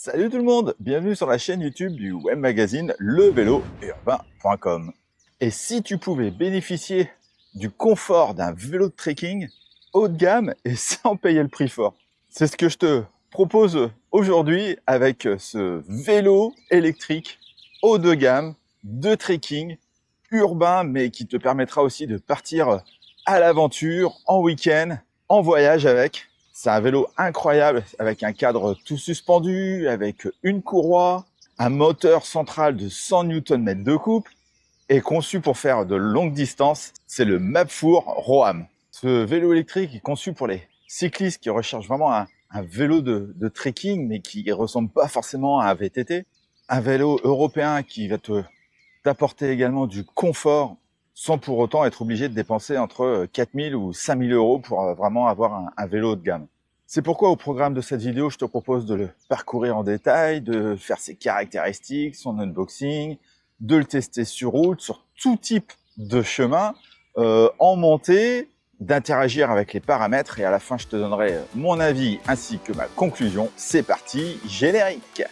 Salut tout le monde, bienvenue sur la chaîne YouTube du web magazine levélourbain.com. Et si tu pouvais bénéficier du confort d'un vélo de trekking haut de gamme et sans payer le prix fort, c'est ce que je te propose aujourd'hui avec ce vélo électrique haut de gamme de trekking urbain, mais qui te permettra aussi de partir à l'aventure, en week-end, en voyage avec. C'est un vélo incroyable avec un cadre tout suspendu, avec une courroie, un moteur central de 100 Nm de couple et conçu pour faire de longues distances. C'est le Mapfour Roam. Ce vélo électrique est conçu pour les cyclistes qui recherchent vraiment un vélo de trekking, mais qui ne ressemble pas forcément à un VTT. Un vélo européen qui va t'apporter également du confort sans pour autant être obligé de dépenser entre 4 000 ou 5 000 euros pour vraiment avoir un vélo haut de gamme. C'est pourquoi au programme de cette vidéo, je te propose de le parcourir en détail, de faire ses caractéristiques, son unboxing, de le tester sur route, sur tout type de chemin, en montée, d'interagir avec les paramètres et à la fin, je te donnerai mon avis ainsi que ma conclusion. C'est parti, générique!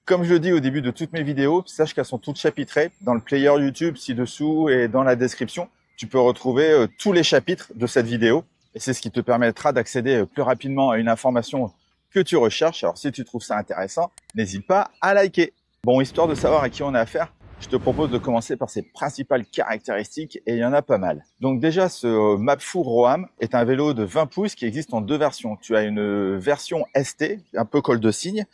Comme je le dis au début de toutes mes vidéos, sache qu'elles sont toutes chapitrées dans le player YouTube ci-dessous et dans la description. Tu peux retrouver tous les chapitres de cette vidéo et c'est ce qui te permettra d'accéder plus rapidement à une information que tu recherches. Alors si tu trouves ça intéressant, n'hésite pas à liker. Bon, histoire de savoir à qui on a affaire, je te propose de commencer par ses principales caractéristiques et il y en a pas mal. Donc déjà, ce Mapfour Roam est un vélo de 20 pouces qui existe en deux versions. Tu as une version ST, un peu col de cygne,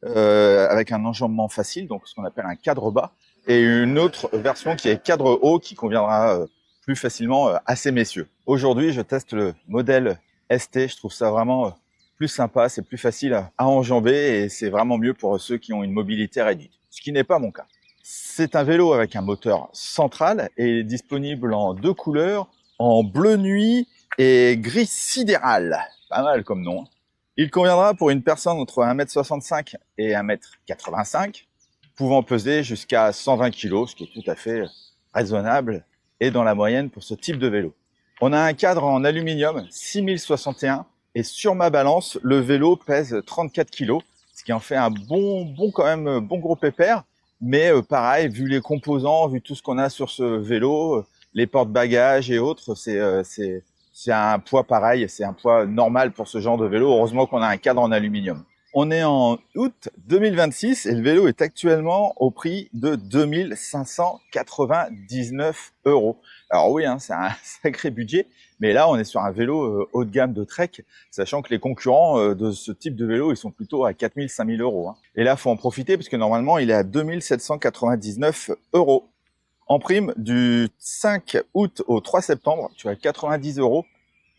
avec un enjambement facile, donc ce qu'on appelle un cadre bas, et une autre version qui est cadre haut, qui conviendra plus facilement à ces messieurs. Aujourd'hui, je teste le modèle ST, je trouve ça vraiment plus sympa, c'est plus facile à enjamber et c'est vraiment mieux pour ceux qui ont une mobilité réduite, ce qui n'est pas mon cas. C'est un vélo avec un moteur central et disponible en deux couleurs, en bleu nuit et gris sidéral. Pas mal comme nom. Il conviendra pour une personne entre 1m65 et 1m85, pouvant peser jusqu'à 120 kg, ce qui est tout à fait raisonnable et dans la moyenne pour ce type de vélo. On a un cadre en aluminium 6061 et sur ma balance, le vélo pèse 34 kg, ce qui en fait un bon gros pépère. Mais pareil, vu les composants, vu tout ce qu'on a sur ce vélo, les porte-bagages et autres, c'est un poids pareil, c'est un poids normal pour ce genre de vélo. Heureusement qu'on a un cadre en aluminium. On est en août 2026 et le vélo est actuellement au prix de 2599 €. Alors oui, c'est un sacré budget, mais là on est sur un vélo haut de gamme de trek, sachant que les concurrents de ce type de vélo, ils sont plutôt à 4 000, 5 000 €. Et là, faut en profiter parce que normalement, il est à 2799 €. En prime, du 5 août au 3 septembre, tu as 90 €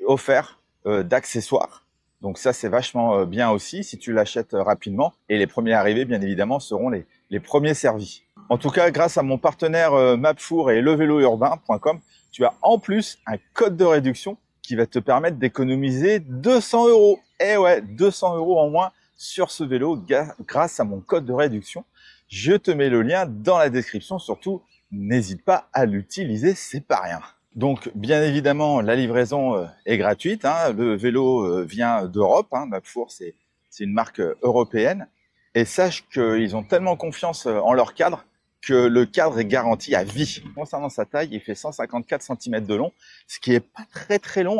offerts d'accessoires. Donc ça, c'est vachement bien aussi si tu l'achètes rapidement. Et les premiers arrivés, bien évidemment, seront les premiers servis. En tout cas, grâce à mon partenaire Mapfour et levélourbain.com, tu as en plus un code de réduction qui va te permettre d'économiser 200 €. Eh ouais, 200 € en moins sur ce vélo grâce à mon code de réduction. Je te mets le lien dans la description. Surtout, n'hésite pas à l'utiliser, c'est pas rien. Donc, bien évidemment, la livraison est gratuite. Le vélo vient d'Europe. Mapfour, c'est une marque européenne. Et sache qu'ils ont tellement confiance en leur cadre que le cadre est garanti à vie. Concernant sa taille, il fait 154 cm de long, ce qui est pas très long.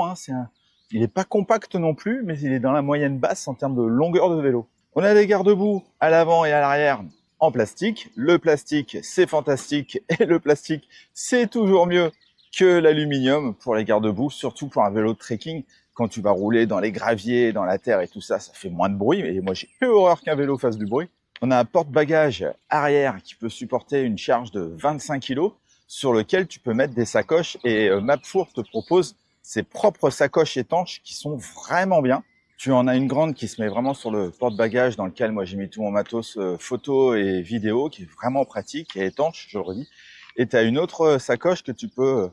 Il n'est pas compact non plus, mais il est dans la moyenne basse en termes de longueur de vélo. On a des garde-boue à l'avant et à l'arrière en plastique. Le plastique, c'est fantastique et le plastique, c'est toujours mieux que l'aluminium pour les garde-boue, surtout pour un vélo de trekking. Quand tu vas rouler dans les graviers, dans la terre et tout ça, ça fait moins de bruit. Et moi, j'ai peu horreur qu'un vélo fasse du bruit. On a un porte-bagages arrière qui peut supporter une charge de 25 kg sur lequel tu peux mettre des sacoches et Mapfour te propose ses propres sacoches étanches qui sont vraiment bien. Tu en as une grande qui se met vraiment sur le porte-bagages dans lequel moi j'ai mis tout mon matos photo et vidéo qui est vraiment pratique et étanche, je le redis. Et tu as une autre sacoche que tu peux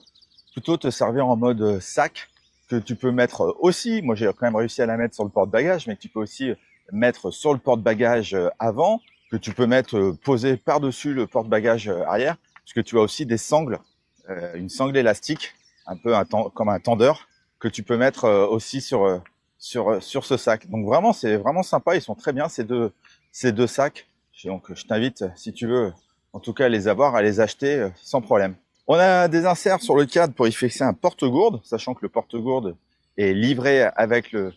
plutôt te servir en mode sac, que tu peux mettre aussi, moi j'ai quand même réussi à la mettre sur le porte-bagages, mais que tu peux aussi mettre sur le porte-bagages avant, que tu peux mettre posé par-dessus le porte-bagages arrière, parce que tu as aussi des sangles, une sangle élastique, un peu comme un tendeur, que tu peux mettre aussi sur sur ce sac. Donc vraiment, c'est vraiment sympa. Ils sont très bien, ces deux sacs. Donc je t'invite, si tu veux, en tout cas, à les avoir, à les acheter sans problème. On a des inserts sur le cadre pour y fixer un porte-gourde, sachant que le porte-gourde est livré avec le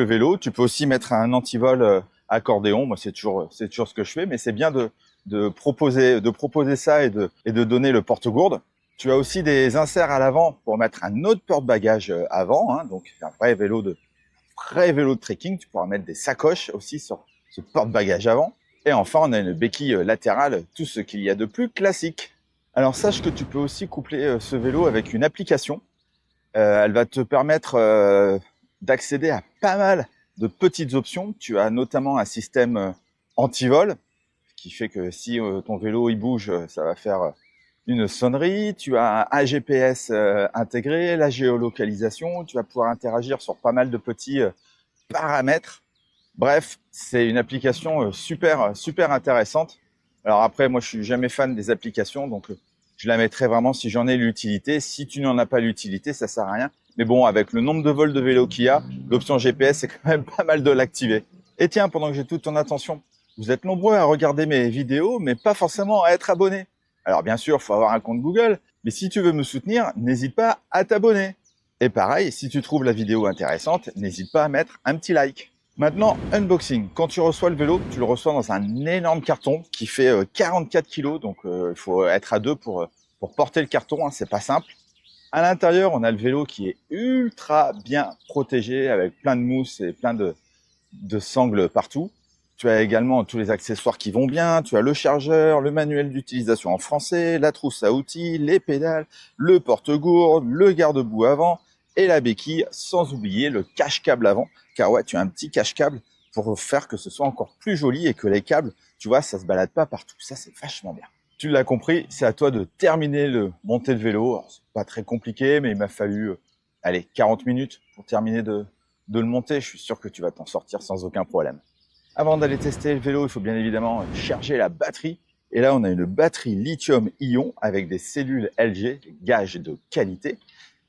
vélo. Tu peux aussi mettre un antivol accordéon. Moi, c'est toujours ce que je fais, mais c'est bien de proposer ça et de donner le porte-gourde. Tu as aussi des inserts à l'avant pour mettre un autre porte-bagages avant, hein, donc un vrai vélo de trekking. Tu pourras mettre des sacoches aussi sur ce porte-bagages avant. Et enfin, on a une béquille latérale, tout ce qu'il y a de plus classique. Alors sache que tu peux aussi coupler ce vélo avec une application. Elle va te permettre d'accéder à pas mal de petites options. Tu as notamment un système anti-vol, qui fait que si ton vélo il bouge, ça va faire une sonnerie. Tu as un GPS intégré, la géolocalisation. Tu vas pouvoir interagir sur pas mal de petits paramètres. Bref, c'est une application super intéressante. Alors après, moi, je suis jamais fan des applications, donc je la mettrai vraiment si j'en ai l'utilité. Si tu n'en as pas l'utilité, ça sert à rien. Mais bon, avec le nombre de vols de vélo qu'il y a, l'option GPS, c'est quand même pas mal de l'activer. Et tiens, pendant que j'ai toute ton attention, vous êtes nombreux à regarder mes vidéos, mais pas forcément à être abonnés. Alors bien sûr, il faut avoir un compte Google, mais si tu veux me soutenir, n'hésite pas à t'abonner. Et pareil, si tu trouves la vidéo intéressante, n'hésite pas à mettre un petit like. Maintenant, unboxing. Quand tu reçois le vélo, tu le reçois dans un énorme carton qui fait 44 kg, donc il faut être à deux pour porter le carton, hein, c'est pas simple. À l'intérieur, on a le vélo qui est ultra bien protégé avec plein de mousse et plein de sangles partout. Tu as également tous les accessoires qui vont bien, tu as le chargeur, le manuel d'utilisation en français, la trousse à outils, les pédales, le porte-gourde, le garde-boue avant et la béquille, sans oublier le cache-câble avant, car ouais, tu as un petit cache-câble pour faire que ce soit encore plus joli et que les câbles, tu vois, ça se balade pas partout. Ça, c'est vachement bien. Tu l'as compris, c'est à toi de terminer le monter le vélo. Alors, c'est pas très compliqué, mais il m'a fallu, allez, 40 minutes pour terminer de le monter. Je suis sûr que tu vas t'en sortir sans aucun problème. Avant d'aller tester le vélo, il faut bien évidemment charger la batterie. Et là, on a une batterie lithium-ion avec des cellules LG, gage de qualité,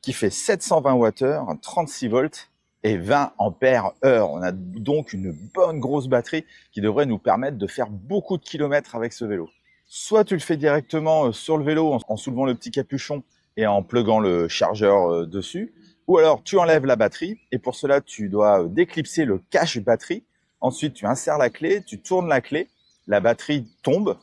qui fait 720 Wh, 36 volts et 20 ampères heure. On a donc une bonne grosse batterie qui devrait nous permettre de faire beaucoup de kilomètres avec ce vélo. Soit tu le fais directement sur le vélo en soulevant le petit capuchon et en pluguant le chargeur dessus, ou alors tu enlèves la batterie et pour cela tu dois déclipser le cache batterie. Ensuite tu insères la clé, tu tournes la clé, la batterie tombe,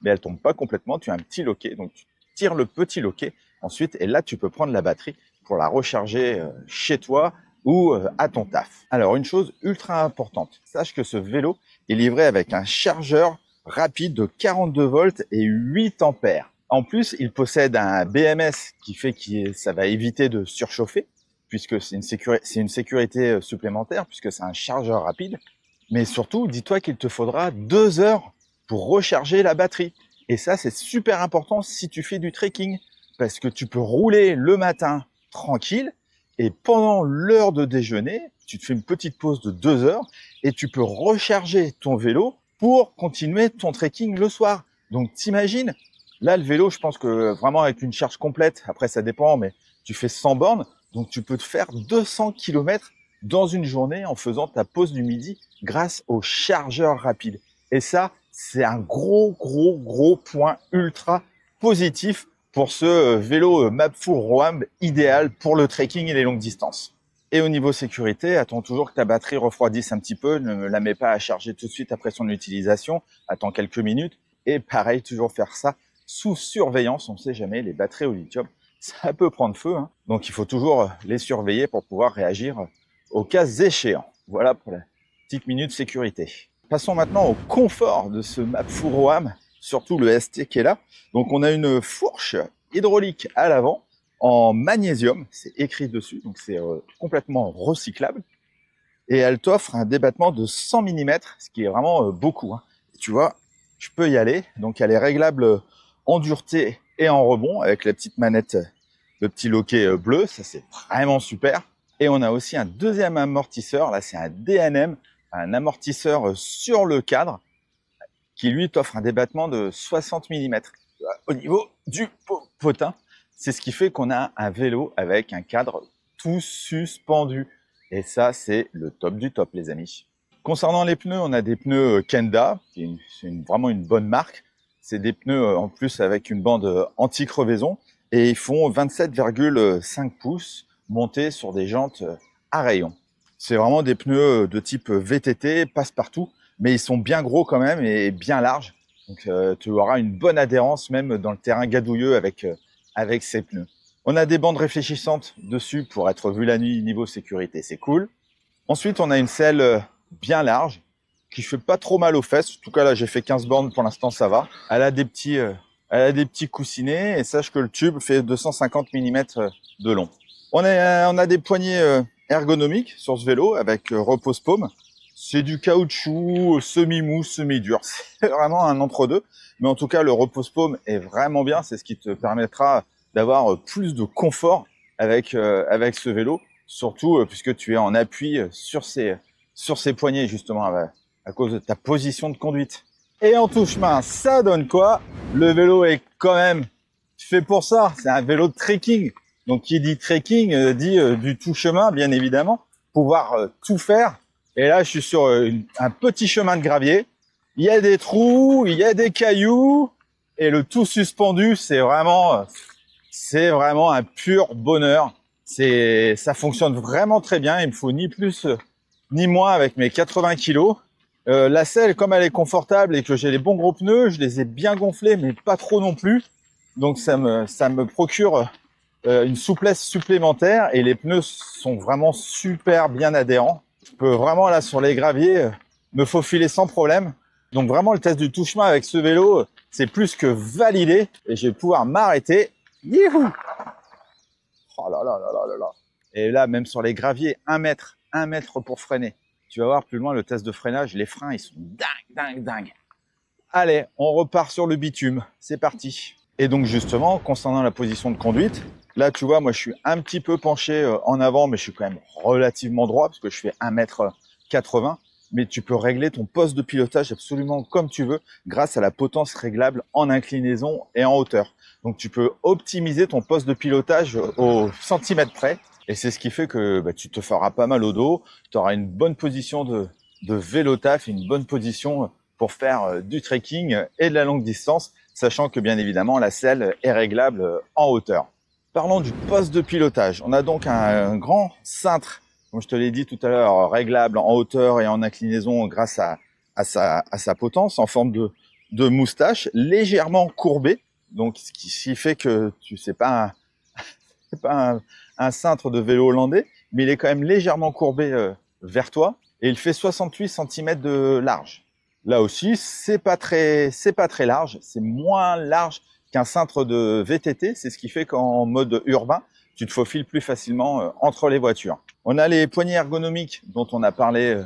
mais elle tombe pas complètement, tu as un petit loquet, donc tu tires le petit loquet ensuite et là tu peux prendre la batterie pour la recharger chez toi ou à ton taf. Alors une chose ultra importante, sache que ce vélo est livré avec un chargeur rapide de 42 volts et 8 ampères. En plus, il possède un BMS qui fait que ça va éviter de surchauffer, puisque c'est une sécurité supplémentaire, puisque c'est un chargeur rapide. Mais surtout, dis-toi qu'il te faudra 2 heures pour recharger la batterie. Et ça, c'est super important si tu fais du trekking, parce que tu peux rouler le matin tranquille, et pendant l'heure de déjeuner, tu te fais une petite pause de 2 heures, et tu peux recharger ton vélo pour continuer ton trekking le soir. Donc t'imagines, là le vélo, je pense que vraiment avec une charge complète, après ça dépend, mais tu fais 100 bornes, donc tu peux te faire 200 km dans une journée en faisant ta pause du midi grâce au chargeur rapide. Et ça, c'est un gros point ultra positif pour ce vélo Mapfre Roam idéal pour le trekking et les longues distances. Et au niveau sécurité, attends toujours que ta batterie refroidisse un petit peu, ne la mets pas à charger tout de suite après son utilisation, attends quelques minutes. Et pareil, toujours faire ça sous surveillance, on ne sait jamais, les batteries au lithium, ça peut prendre feu, hein. Donc il faut toujours les surveiller pour pouvoir réagir aux cas échéants. Voilà pour la petite minute sécurité. Passons maintenant au confort de ce Mapfre Roam, surtout le ST qui est là. Donc on a une fourche hydraulique à l'avant, en magnésium, c'est écrit dessus, donc c'est complètement recyclable. Et elle t'offre un débattement de 100 mm, ce qui est vraiment beaucoup, hein. Et tu vois, je peux y aller. Donc elle est réglable en dureté et en rebond avec la petite manette, le petit loquet bleu, ça c'est vraiment super. Et on a aussi un deuxième amortisseur, là c'est un DNM, un amortisseur sur le cadre, qui lui t'offre un débattement de 60 mm au niveau du potin. C'est ce qui fait qu'on a un vélo avec un cadre tout suspendu. Et ça, c'est le top du top, les amis. Concernant les pneus, on a des pneus Kenda, c'est vraiment une bonne marque. C'est des pneus en plus avec une bande anti-crevaison et ils font 27,5 pouces montés sur des jantes à rayons. C'est vraiment des pneus de type VTT, passe-partout, mais ils sont bien gros quand même et bien larges. Donc tu auras une bonne adhérence même dans le terrain gadouilleux avec ces pneus. On a des bandes réfléchissantes dessus pour être vu la nuit niveau sécurité, c'est cool. Ensuite, on a une selle bien large qui fait pas trop mal aux fesses. En tout cas, là, j'ai fait 15 bornes pour l'instant, ça va. Elle a des petits coussinets et sache que le tube fait 250 mm de long. On a des poignées ergonomiques sur ce vélo avec repose-paume. C'est du caoutchouc semi-mou, semi-dur. C'est vraiment un entre-deux. Mais en tout cas, le repose-paume est vraiment bien. C'est ce qui te permettra d'avoir plus de confort avec ce vélo. Surtout puisque tu es en appui sur ces poignées, justement, à cause de ta position de conduite. Et en tout-chemin, ça donne quoi? Le vélo est quand même fait pour ça. C'est un vélo de trekking. Donc, qui dit trekking, dit du tout-chemin, bien évidemment. Pouvoir tout faire. Et là, je suis sur un petit chemin de gravier. Il y a des trous, il y a des cailloux. Et le tout suspendu, c'est vraiment un pur bonheur. Ça fonctionne vraiment très bien. Il me faut ni plus ni moins avec mes 80 kilos. La selle, comme elle est confortable et que j'ai les bons gros pneus, je les ai bien gonflés, mais pas trop non plus. Donc ça me procure une souplesse supplémentaire et les pneus sont vraiment super bien adhérents. Je peux vraiment là sur les graviers me faufiler sans problème. Donc vraiment le test du tout-chemin avec ce vélo, c'est plus que validé et je vais pouvoir m'arrêter. Youhou! Oh là là là là là là. Et là, même sur les graviers, 1 mètre pour freiner. Tu vas voir plus loin le test de freinage, les freins, ils sont dingues. Allez, on repart sur le bitume. C'est parti. Et donc justement, concernant la position de conduite, là, tu vois, moi, je suis un petit peu penché en avant, mais je suis quand même relativement droit parce que je fais 1m80. Mais tu peux régler ton poste de pilotage absolument comme tu veux grâce à la potence réglable en inclinaison et en hauteur. Donc, tu peux optimiser ton poste de pilotage au centimètre près. Et c'est ce qui fait que tu te feras pas mal au dos. Tu auras une bonne position de vélo taf, une bonne position pour faire du trekking et de la longue distance, sachant que bien évidemment, la selle est réglable en hauteur. Parlons du poste de pilotage. On a donc un grand cintre, comme je te l'ai dit tout à l'heure, réglable en hauteur et en inclinaison grâce à sa potence en forme de moustache, légèrement courbé. Donc, ce qui fait que c'est pas un cintre de vélo hollandais, mais il est quand même légèrement courbé vers toi et il fait 68 cm de large. Là aussi, c'est pas très large, c'est moins large qu'un cintre de VTT, c'est ce qui fait qu'en mode urbain, tu te faufiles plus facilement entre les voitures. On a les poignées ergonomiques dont on a parlé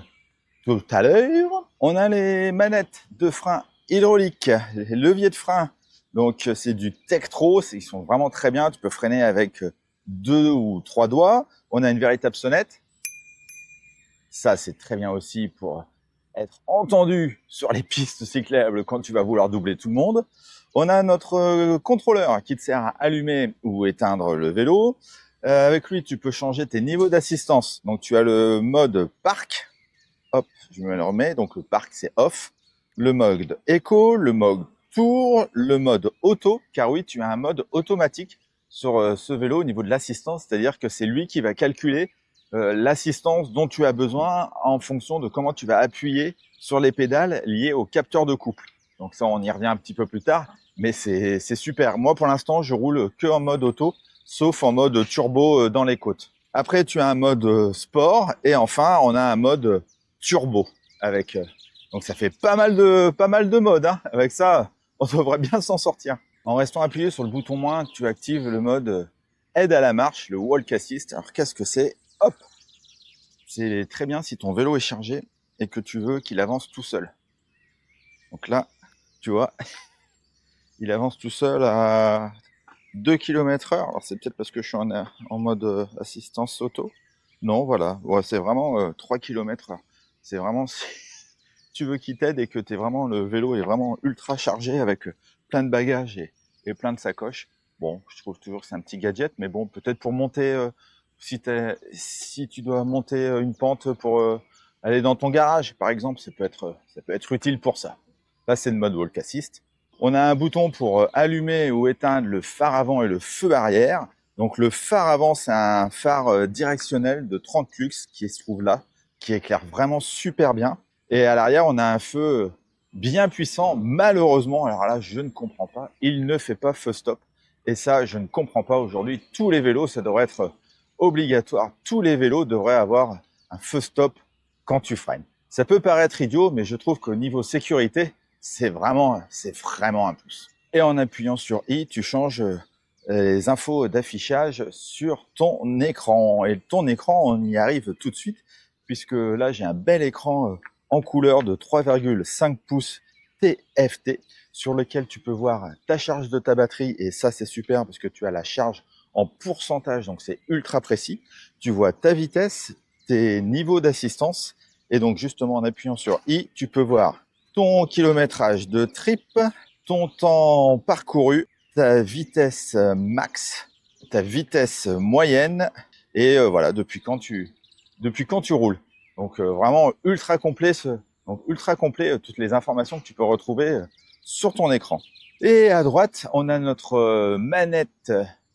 tout à l'heure. On a les manettes de frein hydrauliques, les leviers de frein. Donc c'est du Tektro, ils sont vraiment très bien. Tu peux freiner avec 2 ou 3 doigts. On a une véritable sonnette. Ça, c'est très bien aussi pour être entendu sur les pistes cyclables quand tu vas vouloir doubler tout le monde. On a notre contrôleur qui te sert à allumer ou éteindre le vélo. Avec lui, tu peux changer tes niveaux d'assistance. Donc, tu as le mode parc. Hop, je me le remets. Donc, le parc, c'est off. Le mode éco, le mode tour, le mode auto. Car oui, tu as un mode automatique sur ce vélo au niveau de l'assistance. C'est-à-dire que c'est lui qui va calculer l'assistance dont tu as besoin en fonction de comment tu vas appuyer sur les pédales liées au capteur de couple. Donc ça, on y revient un petit peu plus tard, mais c'est super. Moi, pour l'instant, je roule que en mode auto, sauf en mode turbo dans les côtes. Après, tu as un mode sport et enfin, on a un mode turbo avec. Donc ça fait pas mal de modes. Hein. Avec ça, on devrait bien s'en sortir. En restant appuyé sur le bouton moins, tu actives le mode aide à la marche, le walk assist. Alors qu'est-ce que c'est? Hop, c'est très bien si ton vélo est chargé et que tu veux qu'il avance tout seul. Donc là, tu vois, il avance tout seul à 2 km/h. Alors c'est peut-être parce que je suis en mode assistance auto. Non, voilà, ouais, c'est vraiment 3 km/h. C'est vraiment si tu veux qu'il t'aide et que le vélo est vraiment ultra chargé avec plein de bagages et plein de sacoches. Bon, je trouve toujours que c'est un petit gadget, mais bon, peut-être pour monter Si tu dois monter une pente pour aller dans ton garage, par exemple, ça peut être utile pour ça. Là, c'est le mode walk assist. On a un bouton pour allumer ou éteindre le phare avant et le feu arrière. Donc le phare avant, c'est un phare directionnel de 30 lux qui se trouve là, qui éclaire vraiment super bien. Et à l'arrière, on a un feu bien puissant. Malheureusement, alors là, je ne comprends pas, il ne fait pas feu stop. Et ça, je ne comprends pas aujourd'hui. Tous les vélos, ça devrait être obligatoire. Tous les vélos devraient avoir un feu stop quand tu freines. Ça peut paraître idiot, mais je trouve qu'au niveau sécurité, c'est vraiment un plus. Et en appuyant sur I, tu changes les infos d'affichage sur ton écran. Et ton écran, on y arrive tout de suite, puisque là, j'ai un bel écran en couleur de 3,5 pouces TFT, sur lequel tu peux voir ta charge de ta batterie. Et ça, c'est super, parce que tu as la charge en pourcentage, donc c'est ultra précis. Tu vois ta vitesse, tes niveaux d'assistance. Et donc, justement, en appuyant sur I, tu peux voir ton kilométrage de trip, ton temps parcouru, ta vitesse max, ta vitesse moyenne, et voilà, depuis quand tu roules. Donc vraiment ultra complet, toutes les informations que tu peux retrouver sur ton écran. Et à droite, on a notre manette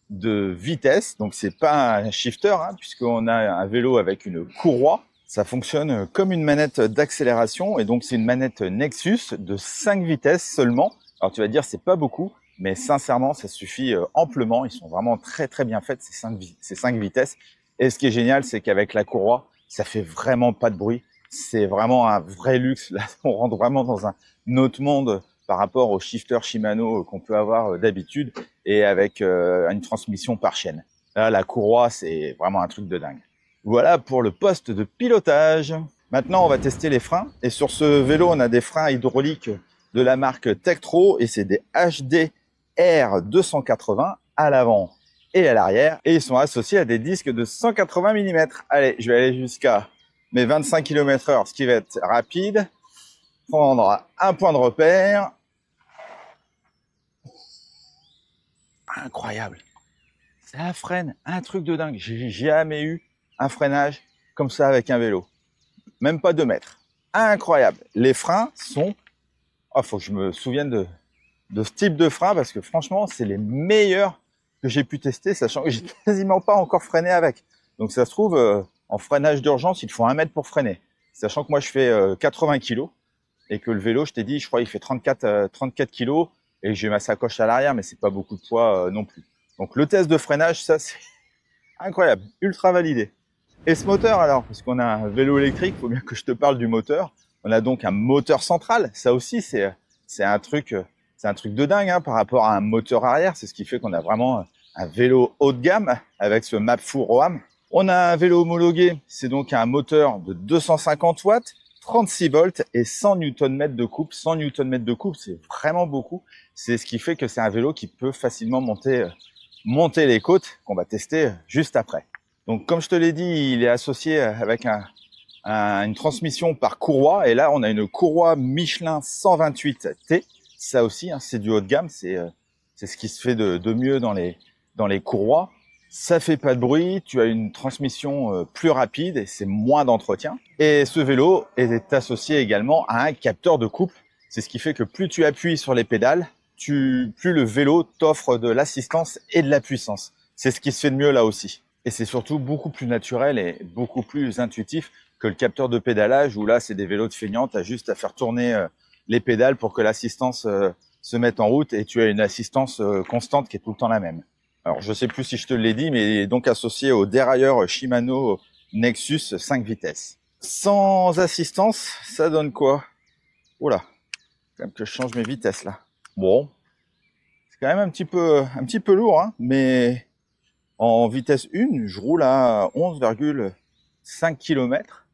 de vitesse. Donc c'est pas un shifter, hein, puisqu'on a un vélo avec une courroie. Ça fonctionne comme une manette d'accélération, et donc c'est une manette Nexus de 5 vitesses seulement. Alors tu vas dire c'est pas beaucoup, mais sincèrement ça suffit amplement. Ils sont vraiment très très bien faits ces 5 vitesses. Et ce qui est génial, c'est qu'avec la courroie, ça fait vraiment pas de bruit. C'est vraiment un vrai luxe. Là, on rentre vraiment dans un autre monde par rapport au shifter Shimano qu'on peut avoir d'habitude, et avec une transmission par chaîne. Là, la courroie, c'est vraiment un truc de dingue. Voilà pour le poste de pilotage. Maintenant, on va tester les freins. Et sur ce vélo, on a des freins hydrauliques de la marque Tektro, et c'est des HD R280 à l'avant et à l'arrière. Et ils sont associés à des disques de 180 mm. Allez, je vais aller jusqu'à mes 25 km/h, ce qui va être rapide. Prendre un point de repère. Incroyable. Ça freine, un truc de dingue. J'ai jamais eu un freinage comme ça avec un vélo. Même pas 2 mètres. Incroyable. Les freins sont... Oh, faut que je me souvienne de ce type de frein, parce que franchement, c'est les meilleurs que j'ai pu tester, sachant que j'ai quasiment pas encore freiné avec. Donc ça se trouve, en freinage d'urgence, il faut 1 mètre pour freiner. Sachant que moi, je fais 80 kg, et que le vélo, je t'ai dit, je crois, il fait 34 kg, et j'ai ma sacoche à l'arrière, mais c'est pas beaucoup de poids non plus. Donc le test de freinage, ça, c'est incroyable, ultra validé. Et ce moteur alors, parce qu'on a un vélo électrique, il faut bien que je te parle du moteur. On a donc un moteur central. Ça aussi, c'est un truc de dingue, hein, par rapport à un moteur arrière. C'est ce qui fait qu'on a vraiment un vélo haut de gamme avec ce Mapfoo Roam. On a un vélo homologué. C'est donc un moteur de 250 watts, 36 volts et 100 Nm de coupe. 100 Nm de coupe, c'est vraiment beaucoup. C'est ce qui fait que c'est un vélo qui peut facilement monter les côtes, qu'on va tester juste après. Donc, comme je te l'ai dit, il est associé avec une transmission par courroie. Et là, on a une courroie Michelin 128T. Ça aussi, hein, c'est du haut de gamme. C'est ce qui se fait de mieux dans les courroies. Ça fait pas de bruit. Tu as une transmission plus rapide et c'est moins d'entretien. Et ce vélo est associé également à un capteur de couple. C'est ce qui fait que plus tu appuies sur les pédales, plus le vélo t'offre de l'assistance et de la puissance. C'est ce qui se fait de mieux là aussi. Et c'est surtout beaucoup plus naturel et beaucoup plus intuitif que le capteur de pédalage, où là, c'est des vélos de feignants. Tu as juste à faire tourner les pédales pour que l'assistance se mette en route, et tu as une assistance constante qui est tout le temps la même. Alors, je sais plus si je te l'ai dit, mais il est donc associé au dérailleur Shimano Nexus 5 vitesses. Sans assistance, ça donne quoi? Oula, quand même que je change mes vitesses là. Bon, c'est quand même un petit peu lourd, hein, mais... En vitesse 1, je roule à 11,5 km.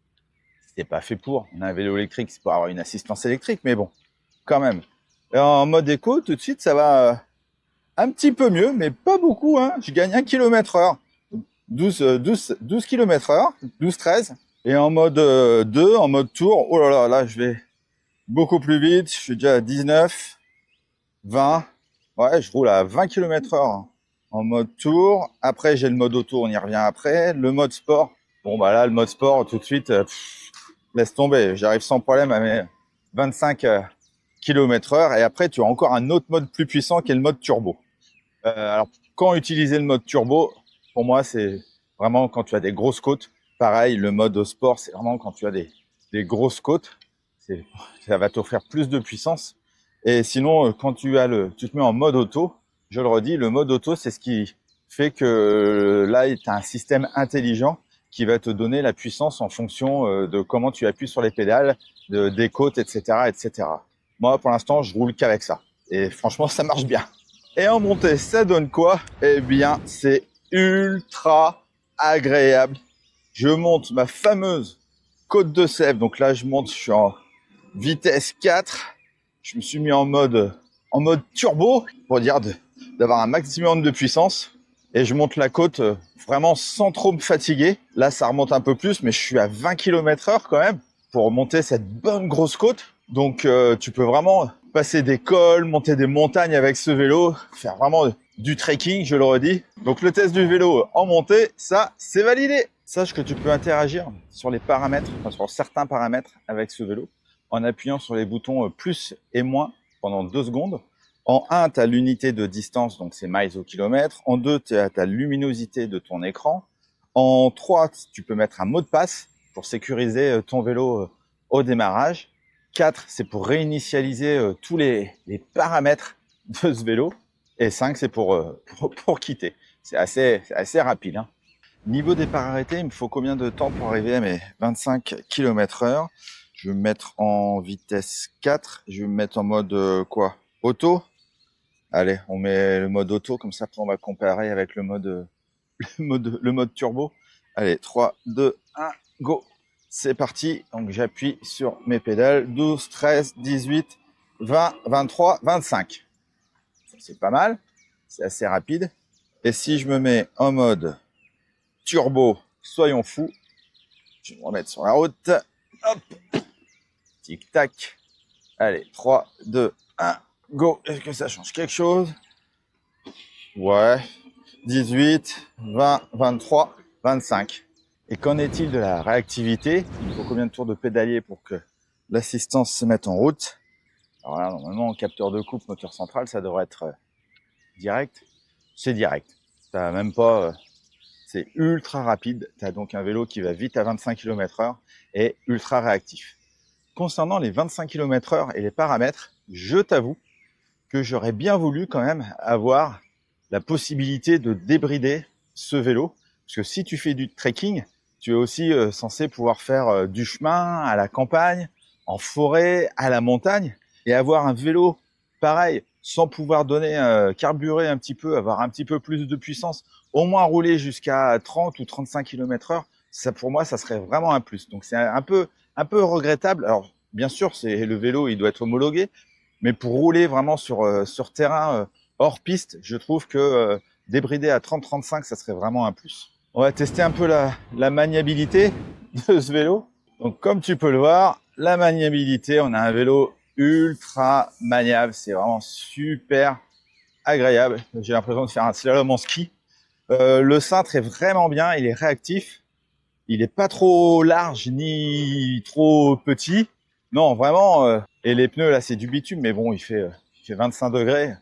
C'est pas fait pour. On a un vélo électrique, c'est pour avoir une assistance électrique, mais bon, quand même. Et en mode éco, tout de suite, ça va un petit peu mieux, mais pas beaucoup, hein. Je gagne 1 km/h. 12 km/h, 12-13. Et en mode 2, en mode tour, oh là là, là, je vais beaucoup plus vite. Je suis déjà à 19, 20. Ouais, je roule à 20 km/h. en mode tour. Après, j'ai le mode auto, on y revient après. Le mode sport. Bon, bah là, le mode sport, tout de suite, laisse tomber. J'arrive sans problème à mes 25 km/h. Et après, tu as encore un autre mode plus puissant qui est le mode turbo. Alors, quand utiliser le mode turbo, pour moi, c'est vraiment quand tu as des grosses côtes. Pareil, le mode sport, c'est vraiment quand tu as des grosses côtes. Ça va t'offrir plus de puissance. Et sinon, quand tu te mets en mode auto, je le redis, le mode auto, c'est ce qui fait que là, tu as un système intelligent qui va te donner la puissance en fonction de comment tu appuies sur les pédales, des côtes, etc., etc. Moi, pour l'instant, je roule qu'avec ça. Et franchement, ça marche bien. Et en montée, ça donne quoi? Eh bien, c'est ultra agréable. Je monte ma fameuse côte de Sèvres. Donc là, je suis en vitesse 4. Je me suis mis en mode turbo pour dire d'avoir un maximum de puissance. Et je monte la côte vraiment sans trop me fatiguer. Là, ça remonte un peu plus, mais je suis à 20 km/h quand même pour monter cette bonne grosse côte. Donc, tu peux vraiment passer des cols, monter des montagnes avec ce vélo, faire vraiment du trekking, je le redis. Donc, le test du vélo en montée, ça, c'est validé. Sache que tu peux interagir sur les paramètres, enfin, sur certains paramètres avec ce vélo en appuyant sur les boutons plus et moins pendant 2 secondes. En 1, tu as l'unité de distance, donc c'est miles au kilomètre. En 2, tu as ta luminosité de ton écran. En 3, tu peux mettre un mot de passe pour sécuriser ton vélo au démarrage. 4, c'est pour réinitialiser tous les paramètres de ce vélo. Et 5, c'est pour quitter. C'est assez rapide. Hein. Niveau départ arrêté, il me faut combien de temps pour arriver à mes 25 km/h? Je vais me mettre en vitesse 4. Je vais me mettre en mode quoi? Auto? Allez, on met le mode auto, comme ça après on va comparer avec le mode turbo. Allez, 3, 2, 1, go! C'est parti. Donc j'appuie sur mes pédales. 12, 13, 18, 20, 23, 25. C'est pas mal. C'est assez rapide. Et si je me mets en mode turbo, soyons fous. Je vais me remettre sur la route. Hop! Tic-tac. Allez, 3, 2, 1, go! Est-ce que ça change quelque chose? Ouais. 18, 20, 23, 25. Et qu'en est-il de la réactivité? Il faut combien de tours de pédalier pour que l'assistance se mette en route? Alors là, normalement, capteur de coupe, moteur central, ça devrait être direct. C'est direct. Ça même pas... c'est ultra rapide. Tu as donc un vélo qui va vite à 25 km/h et ultra réactif. Concernant les 25 km/h et les paramètres, je t'avoue que j'aurais bien voulu quand même avoir la possibilité de débrider ce vélo. Parce que si tu fais du trekking, tu es aussi censé pouvoir faire du chemin à la campagne, en forêt, à la montagne. Et avoir un vélo pareil, sans pouvoir carburer un petit peu, avoir un petit peu plus de puissance, au moins rouler jusqu'à 30 ou 35 km/h, ça pour moi, ça serait vraiment un plus. Donc c'est un peu regrettable. Alors bien sûr, c'est le vélo, il doit être homologué, mais pour rouler vraiment sur terrain hors piste, je trouve que débrider à 30-35, ça serait vraiment un plus. On va tester un peu la maniabilité de ce vélo. Donc comme tu peux le voir, la maniabilité, on a un vélo ultra maniable. C'est vraiment super agréable. J'ai l'impression de faire un slalom en ski. Le cintre est vraiment bien, il est réactif. Il n'est pas trop large ni trop petit. Non, vraiment. Et les pneus, là, c'est du bitume, mais bon, il fait 25 degrés.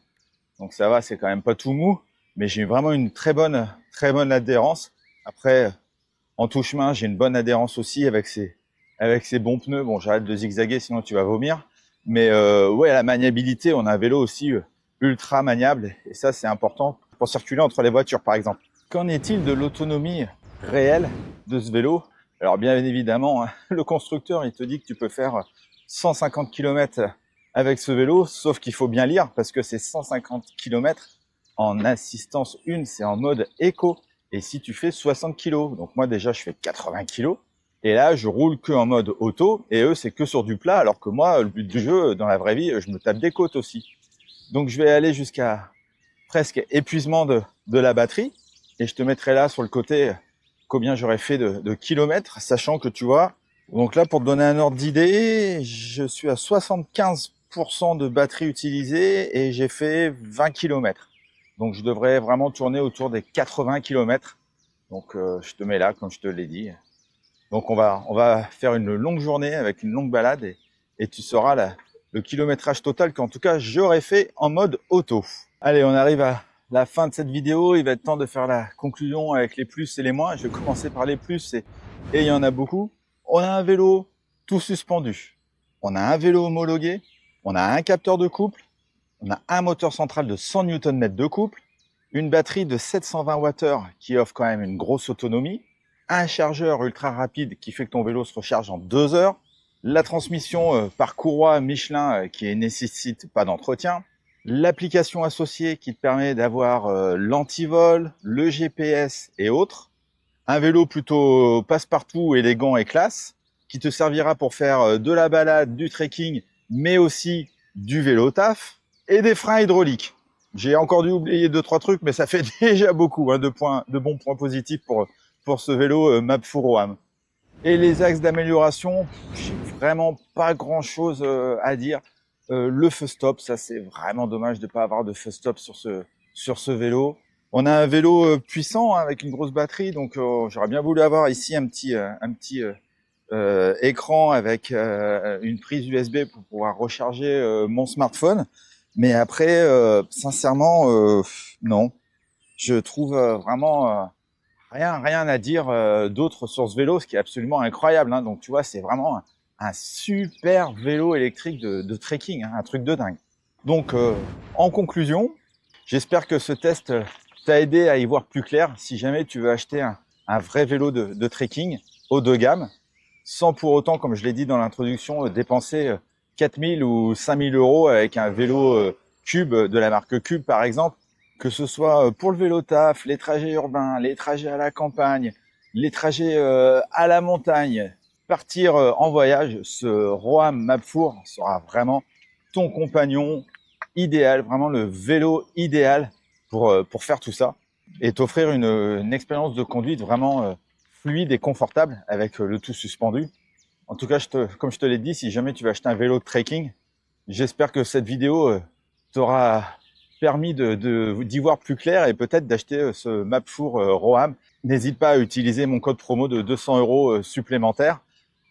Donc ça va, c'est quand même pas tout mou. Mais j'ai vraiment une très bonne adhérence. Après, en tout chemin, j'ai une bonne adhérence aussi avec ces bons pneus. Bon, j'arrête de zigzaguer, sinon tu vas vomir. Mais ouais, la maniabilité, on a un vélo aussi ultra maniable. Et ça, c'est important pour circuler entre les voitures, par exemple. Qu'en est-il de l'autonomie réelle de ce vélo? Alors bien évidemment, hein, le constructeur, il te dit que tu peux faire 150 km avec ce vélo, sauf qu'il faut bien lire parce que c'est 150 km en assistance 1, c'est en mode éco. Et si tu fais 60 kg, donc moi déjà je fais 80 kg, et là je roule que en mode auto, et eux c'est que sur du plat, alors que moi le but du jeu, dans la vraie vie, je me tape des côtes aussi. Donc je vais aller jusqu'à presque épuisement de la batterie, et je te mettrai là sur le côté combien j'aurais fait de kilomètres, sachant que tu vois, donc là pour te donner un ordre d'idée, je suis à 75% de batterie utilisée et j'ai fait 20 km. Donc je devrais vraiment tourner autour des 80 km. Donc je te mets là, comme je te l'ai dit. Donc on va faire une longue journée avec une longue balade et tu sauras le kilométrage total qu'en tout cas j'aurais fait en mode auto. Allez, on arrive à la fin de cette vidéo. Il va être temps de faire la conclusion avec les plus et les moins. Je vais commencer par les plus et il y en a beaucoup. On a un vélo tout suspendu. On a un vélo homologué. On a un capteur de couple. On a un moteur central de 100 Nm de couple. Une batterie de 720 Wh qui offre quand même une grosse autonomie. Un chargeur ultra rapide qui fait que ton vélo se recharge en 2 heures. La transmission par courroie Michelin qui ne nécessite pas d'entretien. L'application associée qui te permet d'avoir l'antivol, le GPS et autres. Un vélo plutôt passe-partout, élégant et classe, qui te servira pour faire de la balade, du trekking, mais aussi du vélo taf. Et des freins hydrauliques. J'ai encore dû oublier 2-3 trucs, mais ça fait déjà beaucoup de bons points positifs pour ce vélo Mapfour Roham. Et les axes d'amélioration, j'ai vraiment pas grand-chose à dire. Le feu stop, ça c'est vraiment dommage de pas avoir de feu stop sur ce vélo. On a un vélo puissant avec une grosse batterie, donc j'aurais bien voulu avoir ici un petit écran avec une prise USB pour pouvoir recharger mon smartphone. Mais après, sincèrement, non. Je trouve vraiment rien à dire d'autre sur ce vélo, ce qui est absolument incroyable. Donc tu vois, c'est vraiment un super vélo électrique de trekking, un truc de dingue. Donc en conclusion, j'espère que ce test t'a aidé à y voir plus clair. Si jamais tu veux acheter un vrai vélo de trekking haut de gamme, sans pour autant, comme je l'ai dit dans l'introduction, dépenser 4 000 ou 5 000 euros avec un vélo Cube de la marque Cube par exemple, que ce soit pour le vélo taf, les trajets urbains, les trajets à la campagne, les trajets à la montagne, partir en voyage, ce Roham Mapfour sera vraiment ton compagnon idéal, vraiment le vélo idéal pour faire tout ça et t'offrir une expérience de conduite vraiment fluide et confortable avec le tout suspendu. En tout cas, comme je te l'ai dit, si jamais tu veux acheter un vélo de trekking, j'espère que cette vidéo t'aura permis d'y voir plus clair et peut-être d'acheter ce Mapfour Roham. N'hésite pas à utiliser mon code promo de 200 € supplémentaires.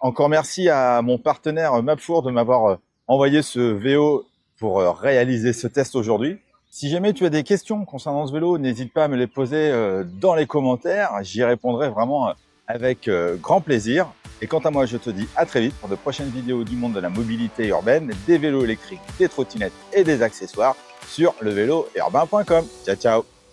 Encore merci à mon partenaire Mapfour de m'avoir envoyé ce VO pour réaliser ce test aujourd'hui. Si jamais tu as des questions concernant ce vélo, n'hésite pas à me les poser dans les commentaires. J'y répondrai vraiment avec grand plaisir. Et quant à moi, je te dis à très vite pour de prochaines vidéos du monde de la mobilité urbaine, des vélos électriques, des trottinettes et des accessoires sur levélourbain.com. Ciao, ciao!